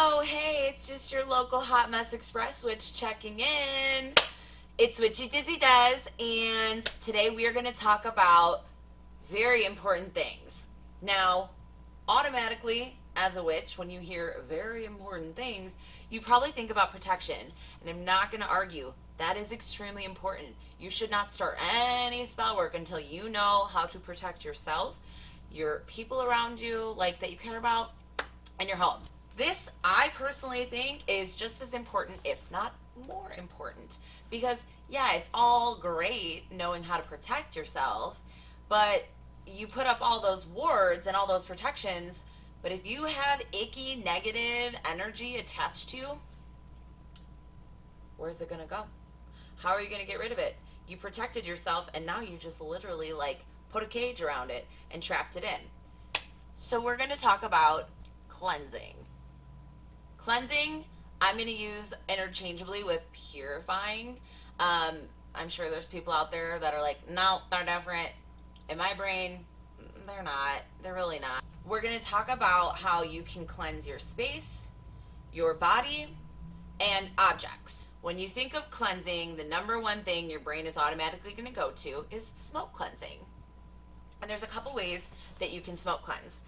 Oh, hey, it's just your local Hot Mess Express witch checking in. It's WitchyDizzyDez, and today we are going to talk about very important things. Now, automatically, as a witch, when you hear very important things, you probably think about protection. And I'm not going to argue. That is extremely important. You should not start any spell work until you know how to protect yourself, your people around you, like that you care about, and your home. This, I personally think, is just as important, if not more important. Because, yeah, it's all great knowing how to protect yourself, but you put up all those wards and all those protections, but if you have icky, negative energy attached to you, where's it going to go? How are you going to get rid of it? You protected yourself, and now you just literally, put a cage around it and trapped it in. So we're going to talk about cleansing. Cleansing, I'm going to use interchangeably with purifying. I'm sure there's people out there that are like, no, they're different. In my brain, they're not. They're really not. We're going to talk about how you can cleanse your space, your body, and objects. When you think of cleansing, the number one thing your brain is automatically going to go to is smoke cleansing. And there's a couple ways that you can smoke cleanse.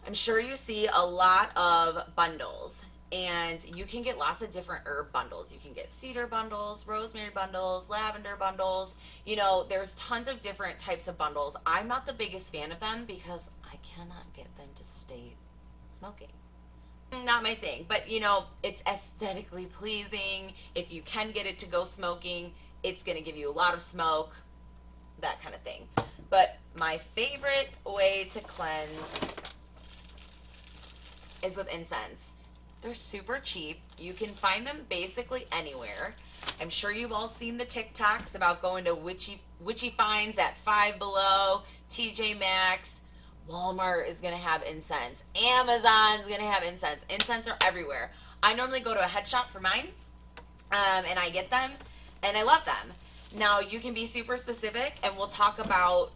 I'm sure you see a lot of bundles, and you can get lots of different herb bundles. You can get cedar bundles, rosemary bundles, lavender bundles. You know, there's tons of different types of bundles. I'm not the biggest fan of them because I cannot get them to stay smoking. Not my thing, but you know, it's aesthetically pleasing. If you can get it to go smoking, it's going to give you a lot of smoke, that kind of thing. But my favorite way to cleanse is with incense. They're super cheap. You can find them basically anywhere. I'm sure you've all seen the TikToks about going to witchy finds at Five Below, TJ Maxx. Walmart is going to have incense. Amazon's going to have incense. Incense are everywhere. I normally go to a head shop for mine, and I get them, and I love them. Now, you can be super specific, and we'll talk about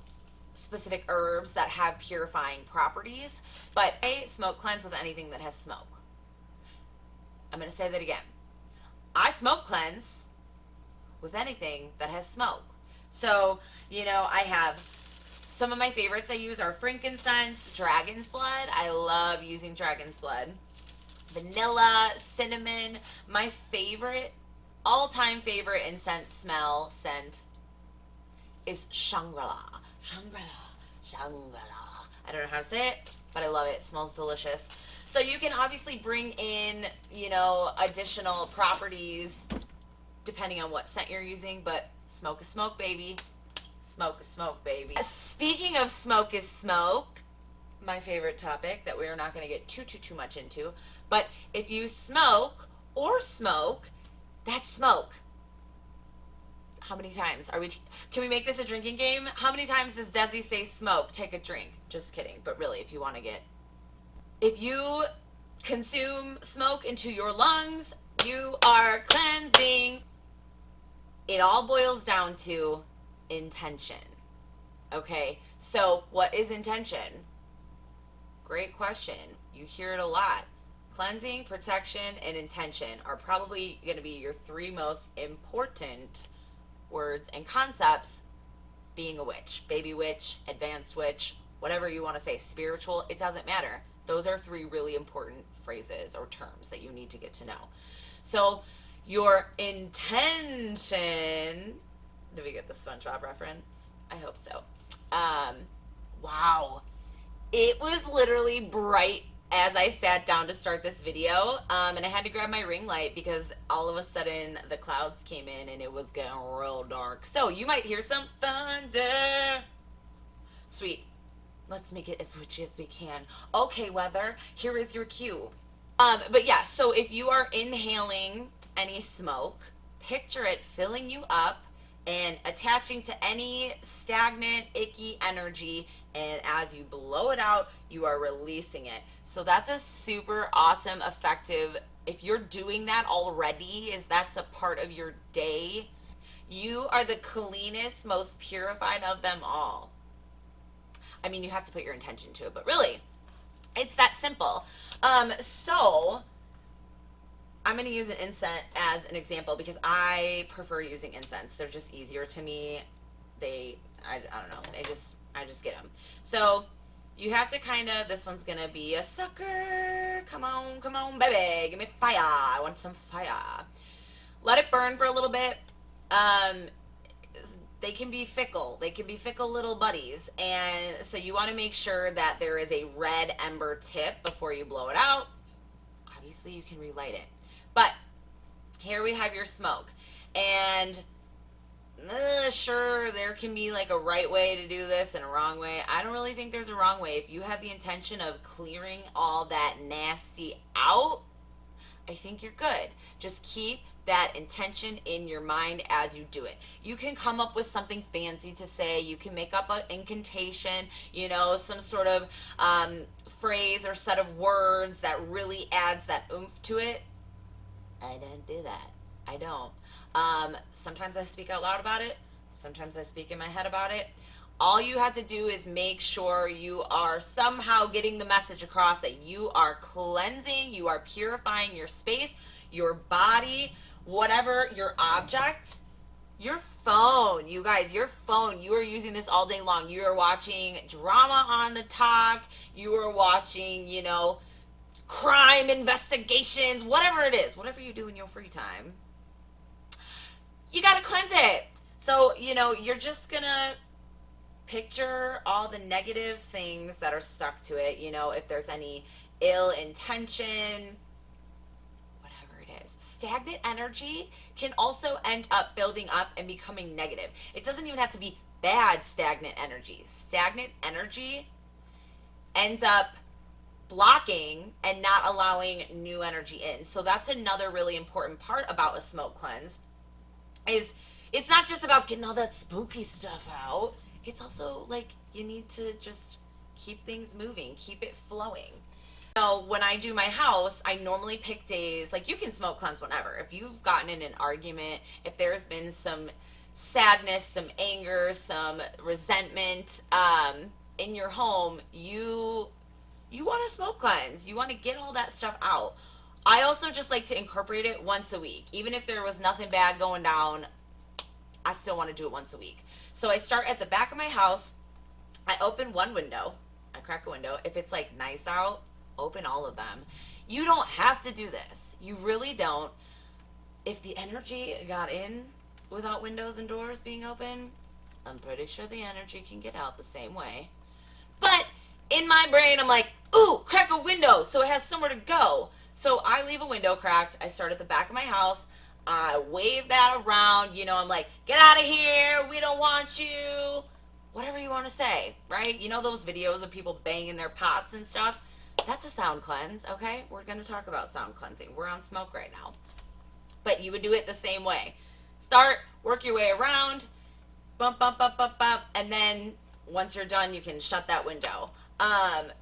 specific herbs that have purifying properties, but I smoke cleanse with anything that has smoke. I'm going to say that again. I smoke cleanse with anything that has smoke. So, you know, I have some of my favorites I use are frankincense, dragon's blood. I love using dragon's blood. Vanilla, cinnamon. My favorite, all-time favorite incense scent is Shangri-La. Shangri-La. I don't know how to say it, but I love it. It smells delicious. So you can obviously bring in, you know, additional properties depending on what scent you're using, but smoke is smoke, baby. Smoke is smoke, baby. Speaking of smoke is smoke, my favorite topic that we're not going to get too much into, but if you smoke or smoke, that's smoke. How many times are we? Can we make this a drinking game? How many times does Desi say smoke? Take a drink. Just kidding. But really, if you want to get, if you consume smoke into your lungs, you are cleansing. It all boils down to intention. Okay. So what is intention? Great question. You hear it a lot. Cleansing, protection, and intention are probably going to be your three most important words and concepts being a witch. Baby witch, advanced witch, whatever you want to say, spiritual, it doesn't matter. Those are three really important phrases or terms that you need to get to know. So your intention, did we get the SpongeBob reference? I hope so. Wow. It was literally bright as I sat down to start this video, and I had to grab my ring light because all of a sudden the clouds came in and it was getting real dark. So you might hear some thunder. Sweet. Let's make it as witchy as we can. Okay, weather, here is your cue. But yeah, so if you are inhaling any smoke, picture it filling you up and attaching to any stagnant, icky energy, and as you blow it out, you are releasing it. So that's a super awesome, effective, if you're doing that already, if that's a part of your day, you are the cleanest, most purified of them all. I mean, you have to put your intention to it, but really, it's that simple. So I'm going to use an incense as an example because I prefer using incense. They're just easier to me. I don't know. I just get them. So you have to kind of, this one's going to be a sucker. Come on, baby. Give me fire. I want some fire. Let it burn for a little bit. They can be fickle. They can be fickle little buddies. And so you want to make sure that there is a red ember tip before you blow it out. Obviously, you can relight it. But here we have your smoke. And sure, there can be like a right way to do this and a wrong way. I don't really think there's a wrong way. If you have the intention of clearing all that nasty out, I think you're good. Just keep that intention in your mind as you do it. You can come up with something fancy to say. You can make up an incantation, you know, some sort of phrase or set of words that really adds that oomph to it. I don't do that. I don't. Sometimes I speak out loud about it. Sometimes I speak in my head about it. All you have to do is make sure you are somehow getting the message across that you are cleansing, you are purifying your space, your body, whatever your object. Your phone, you guys, your phone, you are using this all day long. You are watching drama on the talk. You are watching, you know, crime investigations, whatever it is, whatever you do in your free time. You got to cleanse it. So, you know, you're just going to picture all the negative things that are stuck to it. You know, if there's any ill intention, stagnant energy can also end up building up and becoming negative. It doesn't even have to be bad stagnant energy. Stagnant energy ends up blocking and not allowing new energy in. So that's another really important part about a smoke cleanse is it's not just about getting all that spooky stuff out. It's also like you need to just keep things moving, keep it flowing. So when I do my house, I normally pick days, like you can smoke cleanse whenever. If you've gotten in an argument, if there's been some sadness, some anger, some resentment in your home, you want to smoke cleanse. You want to get all that stuff out. I also just like to incorporate it once a week. Even if there was nothing bad going down, I still want to do it once a week. So I start at the back of my house. I open one window. I crack a window. If it's like nice out, open all of them. You don't have to do this. You really don't. If the energy got in without windows and doors being open, I'm pretty sure the energy can get out the same way. But in my brain, I'm like, ooh, crack a window so it has somewhere to go. So I leave a window cracked. I start at the back of my house. I wave that around. You know, I'm like, get out of here. We don't want you. Whatever you want to say, right? You know those videos of people banging their pots and stuff? That's a sound cleanse, okay? We're going to talk about sound cleansing. We're on smoke right now. But you would do it the same way. Start, work your way around, bump, bump, bump, bump, bump, and then once you're done, you can shut that window.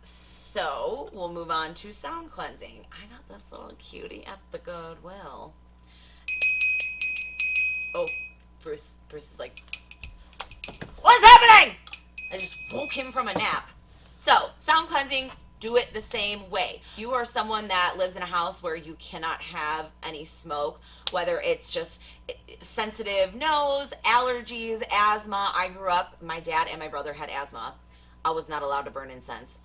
So we'll move on to sound cleansing. I got this little cutie at the Goodwill. Oh, Bruce is like, what's happening? I just woke him from a nap. So, sound cleansing, do it the same way. You are someone that lives in a house where you cannot have any smoke, whether it's just sensitive nose, allergies, asthma. I grew up, my dad and my brother had asthma. I was not allowed to burn incense.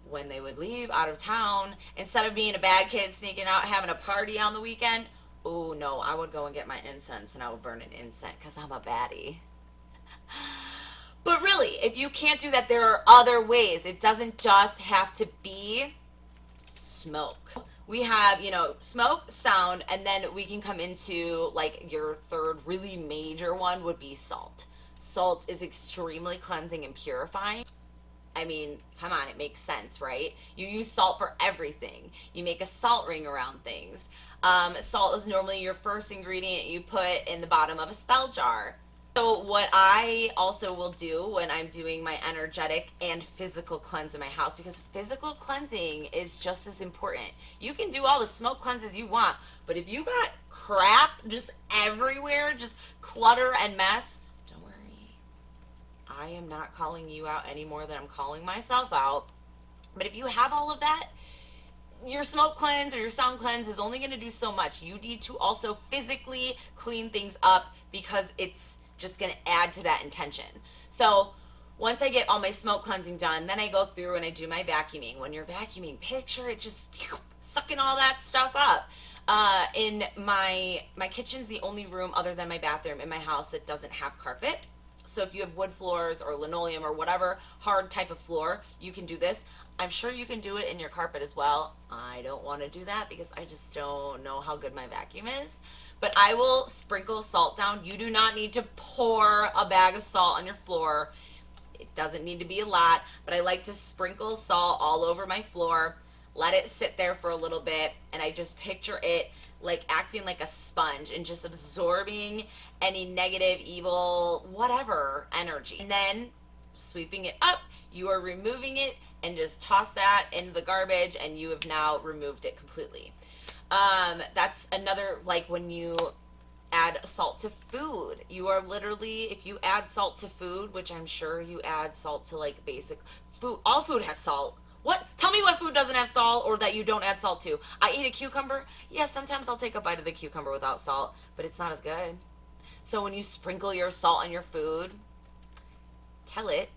When they would leave out of town, instead of being a bad kid sneaking out having a party on the weekend, oh no, I would go and get my incense and I would burn an incense because I'm a baddie. But really, if you can't do that, there are other ways. It doesn't just have to be smoke. We have, you know, smoke, sound, and then we can come into like your third really major one would be salt. Salt is extremely cleansing and purifying. I mean, come on, it makes sense, right? You use salt for everything. You make a salt ring around things. Salt is normally your first ingredient you put in the bottom of a spell jar. So what I also will do when I'm doing my energetic and physical cleanse in my house, because physical cleansing is just as important. You can do all the smoke cleanses you want, but if you got crap just everywhere, just clutter and mess, don't worry. I am not calling you out any more than I'm calling myself out. But if you have all of that, your smoke cleanse or your sound cleanse is only going to do so much. You need to also physically clean things up because it's just going to add to that intention. So once I get all my smoke cleansing done, then I go through and I do my vacuuming. When you're vacuuming, picture it just sucking all that stuff up. In my kitchen's the only room other than my bathroom in my house that doesn't have carpet. So if you have wood floors or linoleum or whatever hard type of floor, you can do this. I'm sure you can do it in your carpet as well. I don't want to do that because I just don't know how good my vacuum is. But I will sprinkle salt down. You do not need to pour a bag of salt on your floor. It doesn't need to be a lot, but I like to sprinkle salt all over my floor, let it sit there for a little bit, and I just picture it like acting like a sponge and just absorbing any negative, evil, whatever energy. And then sweeping it up, you are removing it and just toss that into the garbage and you have now removed it completely. That's another, like when you add salt to food, you are literally, if you add salt to food, which I'm sure you add salt to like basic food, all food has salt. What? Tell me what food doesn't have salt or that you don't add salt to. I eat a cucumber. Yeah, sometimes I'll take a bite of the cucumber without salt, but it's not as good. So when you sprinkle your salt on your food, tell it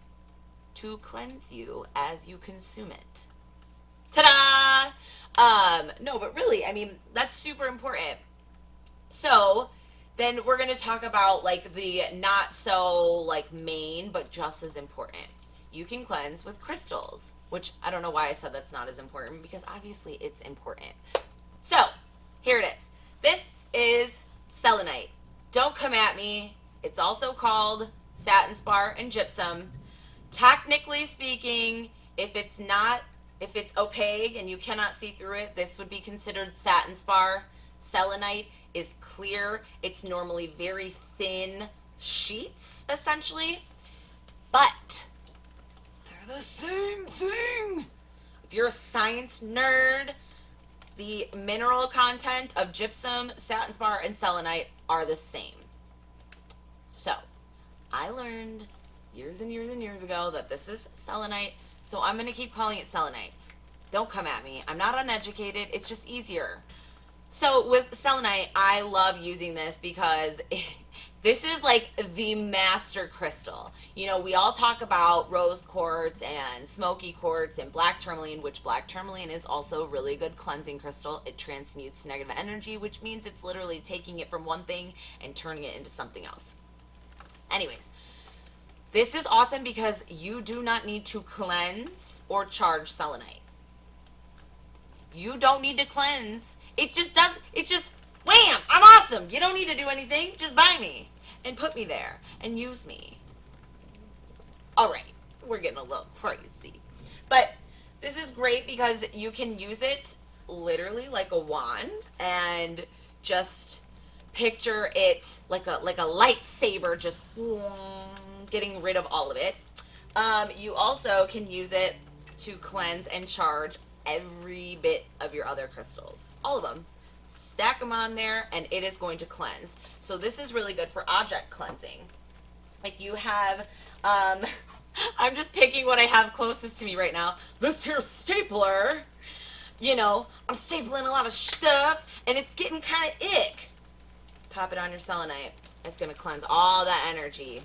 to cleanse you as you consume it. Ta-da! No, but really, I mean, that's super important. So then we're going to talk about like the not so like main, but just as important. You can cleanse with crystals, which I don't know why I said that's not as important because obviously it's important. So here it is. This is selenite. Don't come at me. It's also called satin spar and gypsum. Technically speaking, if it's opaque and you cannot see through it, this would be considered satin spar. Selenite is clear. It's normally very thin sheets, essentially. But they're the same thing. If you're a science nerd, the mineral content of gypsum, satin spar, and selenite are the same. So, I learned years and years and years ago that this is selenite, so I'm going to keep calling it selenite. Don't come at me. I'm not uneducated. It's just easier. So with selenite, I love using this because this is like the master crystal. You know, we all talk about rose quartz and smoky quartz and black tourmaline, which black tourmaline is also a really good cleansing crystal. It transmutes negative energy, which means it's literally taking it from one thing and turning it into something else. Anyways, this is awesome because you do not need to cleanse or charge selenite. You don't need to cleanse. It just does, it's just, wham, I'm awesome. You don't need to do anything. Just buy me and put me there and use me. All right, we're getting a little crazy. But this is great because you can use it literally like a wand and just picture it like a lightsaber, just getting rid of all of it. You also can use it to cleanse and charge every bit of your other crystals, all of them. Stack them on there and it is going to cleanse. So this is really good for object cleansing. If you have I'm just picking what I have closest to me right now. This here stapler, you know, I'm stapling a lot of stuff and it's getting kind of ick. Pop it on your selenite. It's going to cleanse all that energy.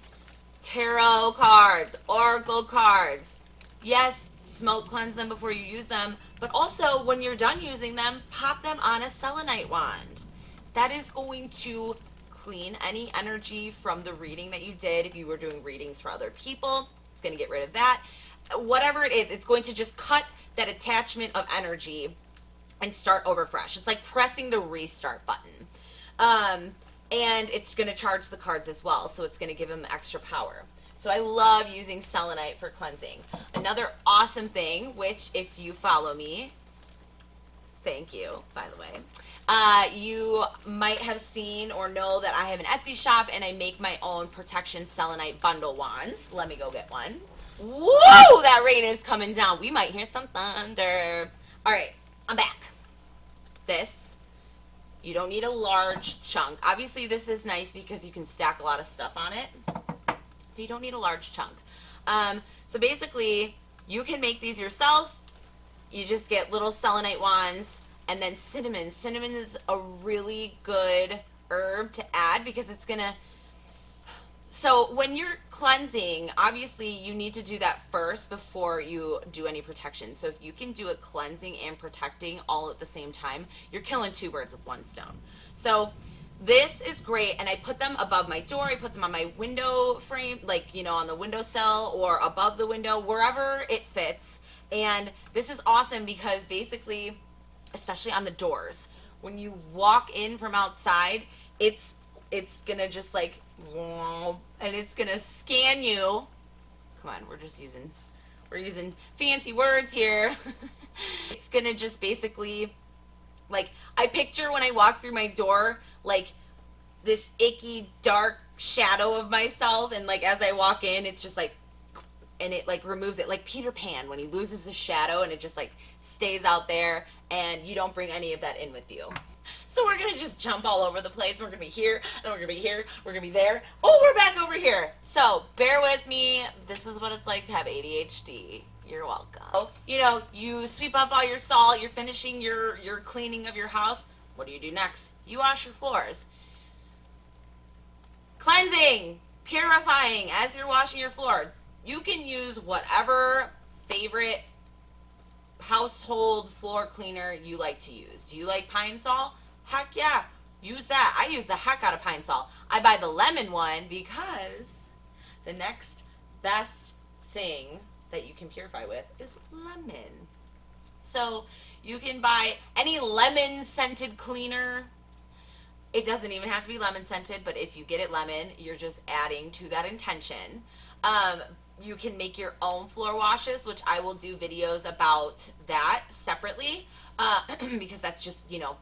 Tarot cards, oracle cards. Yes, smoke cleanse them before you use them, but also when you're done using them, pop them on a selenite wand. That is going to clean any energy from the reading that you did. If you were doing readings for other people, it's going to get rid of that. Whatever it is, it's going to just cut that attachment of energy and start over fresh. It's like pressing the restart button. And it's going to charge the cards as well, so it's going to give them extra power. So I love using selenite for cleansing. Another awesome thing, which if you follow me, thank you, by the way, you might have seen or know that I have an Etsy shop and I make my own protection selenite bundle wands. Let me go get one. Whoa, that rain is coming down. We might hear some thunder. All right, I'm back. This, you don't need a large chunk. Obviously, this is nice because you can stack a lot of stuff on it. But you don't need a large chunk. So basically, you can make these yourself. You just get little selenite wands, and then cinnamon. Cinnamon is a really good herb to add because it's gonna, so when you're cleansing, obviously you need to do that first before you do any protection. So if you can do a cleansing and protecting all at the same time, you're killing two birds with one stone. So this is great, and I put them above my door. I put them on my window frame, like, you know, on the windowsill or above the window, wherever it fits. And this is awesome because basically, especially on the doors, when you walk in from outside, it's gonna just like, and it's gonna scan you. Come on, we're using fancy words here. It's gonna just basically, like, I picture when I walk through my door, like this icky dark shadow of myself, and like as I walk in, it's just like, and it like removes it, like Peter Pan when he loses his shadow and it just like stays out there, and you don't bring any of that in with you. So we're gonna just jump all over the place. We're gonna be here, and we're gonna be here, we're gonna be there. Oh, we're back over here. So bear with me. This is what it's like to have ADHD. You're welcome. You know, you sweep up all your salt, you're finishing your cleaning of your house. What do you do next? You wash your floors. Cleansing, purifying as you're washing your floor. You can use whatever favorite household floor cleaner you like to use. Do you like Pine Sol? Heck yeah, use that. I use the heck out of Pine Sol. I buy the lemon one because the next best thing that you can purify with is lemon. So you can buy any lemon scented cleaner. It doesn't even have to be lemon scented, but if you get it lemon, you're just adding to that intention. You can make your own floor washes, which I will do videos about that separately, because that's just, you know,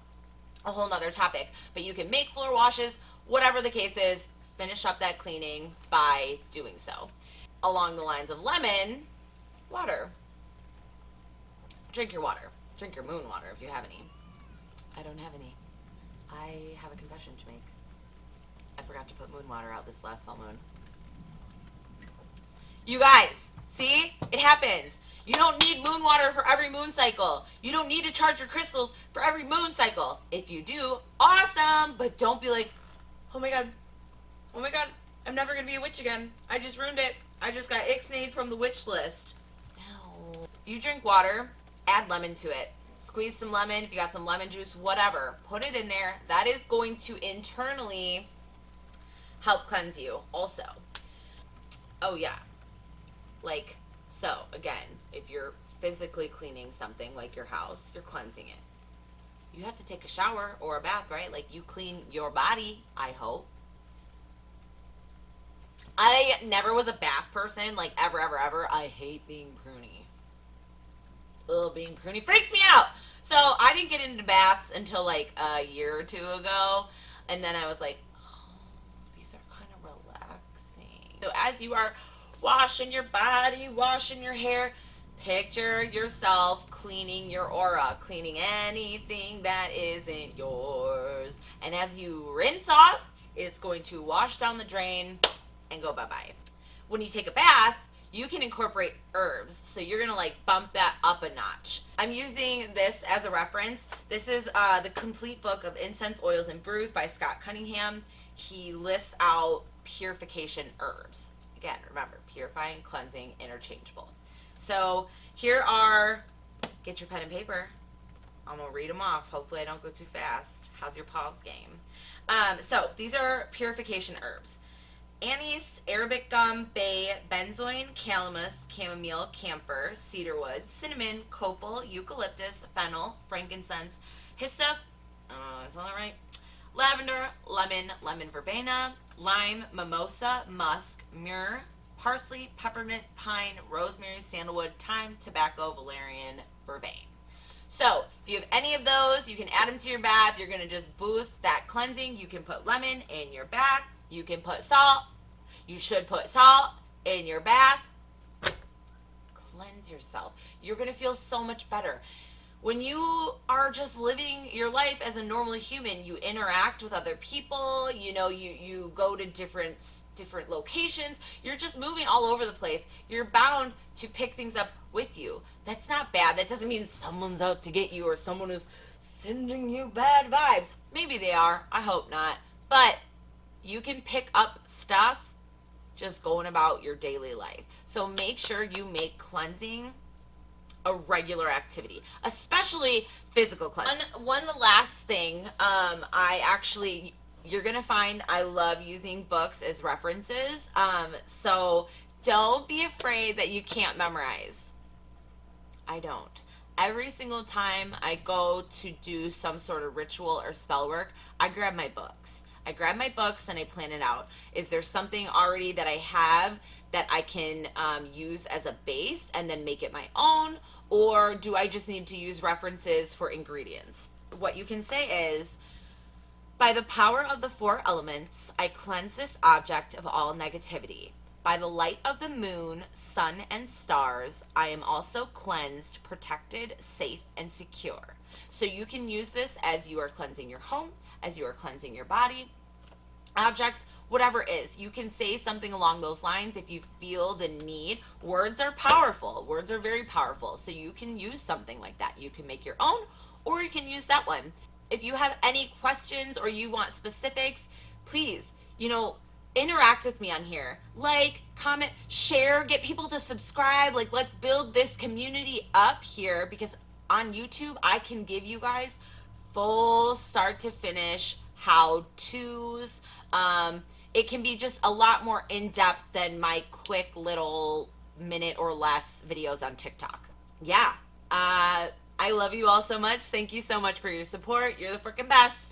a whole nother topic. But you can make floor washes, whatever the case is, finish up that cleaning by doing so. Along the lines of lemon, water. Drink your water. Drink your moon water if you have any. I don't have any. I have a confession to make. I forgot to put moon water out this last full moon. You guys, see? It happens. You don't need moon water for every moon cycle. You don't need to charge your crystals for every moon cycle. If you do, awesome. But don't be like, oh my god, I'm never going to be a witch again. I just ruined it. I just got ixnayed from the witch list. No. You drink water, add lemon to it. Squeeze some lemon. If you got some lemon juice, whatever. Put it in there. That is going to internally help cleanse you also. Oh yeah. Like, so, again, if you're physically cleaning something like your house, you're cleansing it. You have to take a shower or a bath, right? Like, you clean your body, I hope. I never was a bath person, like, ever. I hate being pruny. Ugh, being pruny freaks me out. So, I didn't get into baths until, like, a year or two ago. And then I was like, oh, these are kind of relaxing. So, as you are washing your body, washing your hair, picture yourself cleaning your aura, cleaning anything that isn't yours. And as you rinse off, it's going to wash down the drain and go bye-bye. When you take a bath, you can incorporate herbs. So you're going to like bump that up a notch. I'm using this as a reference. This is the complete book of incense, oils, and brews by Scott Cunningham. He lists out purification herbs. Again, remember, purifying, cleansing, interchangeable. So here are, get your pen and paper. I'm going to read them off. Hopefully I don't go too fast. How's your pause game? So these are purification herbs. Anise, Arabic gum, bay, benzoin, calamus, chamomile, camphor, cedarwood, cinnamon, copal, eucalyptus, fennel, frankincense, hyssop, is that right? Lavender, lemon, lemon verbena, lime, mimosa, musk, myrrh, parsley, peppermint, pine, rosemary, sandalwood, thyme, tobacco, valerian, vervain. So if you have any of those, you can add them to your bath. You're going to just boost that cleansing. You can put lemon in your bath. You can put salt. You should put salt in your bath. Cleanse yourself. You're going to feel so much better. when you are just living your life as a normal human, you interact with other people, you know, you go to different locations, you're just moving all over the place. You're bound to pick things up with you. That's not bad. That doesn't mean someone's out to get you or someone is sending you bad vibes. Maybe they are. I hope not. But you can pick up stuff just going about your daily life. So make sure you make cleansing a regular activity, especially physical cleansing. One last thing, you're gonna find I love using books as references. So don't be afraid that you can't memorize. I don't. Every single time I go to do some sort of ritual or spell work, I grab my books. I grab my books and I plan it out. Is there something already that I have that I can use as a base and then make it my own? Or do I just need to use references for ingredients? What you can say is, by the power of the 4 elements, I cleanse this object of all negativity. By the light of the moon, sun, and stars, I am also cleansed, protected, safe, and secure. So you can use this as you are cleansing your home, as you are cleansing your body, objects, whatever it is. You can say something along those lines if you feel the need. Words are powerful. Words are very powerful. So you can use something like that. You can make your own, or you can use that one. If you have any questions or you want specifics, please, interact with me on here. Like, comment, share, get people to subscribe. Like, let's build this community up here, because on YouTube, I can give you guys full start to finish how-tos. It can be just a lot more in-depth than my quick little minute or less videos on TikTok. Yeah. I love you all so much. Thank you so much for your support. You're the freaking best.